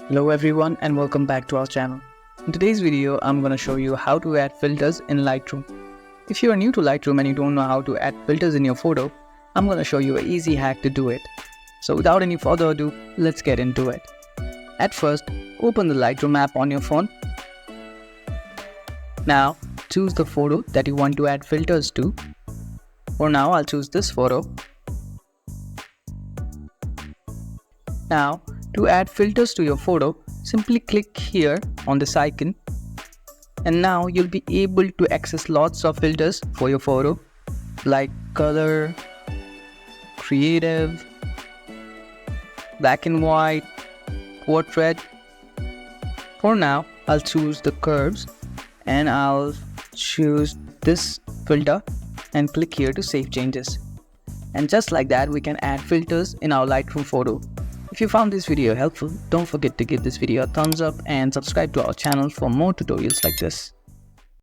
Hello everyone and welcome back to our channel. In today's video, I'm going to show you how to add filters in Lightroom. If you are new to Lightroom and you don't know how to add filters in your photo, I'm going to show you an easy hack to do it. So without any further ado, let's get into it. At first, open the Lightroom app on your phone. Now, choose the photo that you want to add filters to. For now, I'll choose this photo. Now, to add filters to your photo, simply click here on this icon, and now you'll be able to access lots of filters for your photo like color, creative, black and white, portrait. For now, I'll choose the curves and I'll choose this filter and click here to save changes. And just like that, we can add filters in our Lightroom photo. If you found this video helpful, don't forget to give this video a thumbs up and subscribe to our channel for more tutorials like this.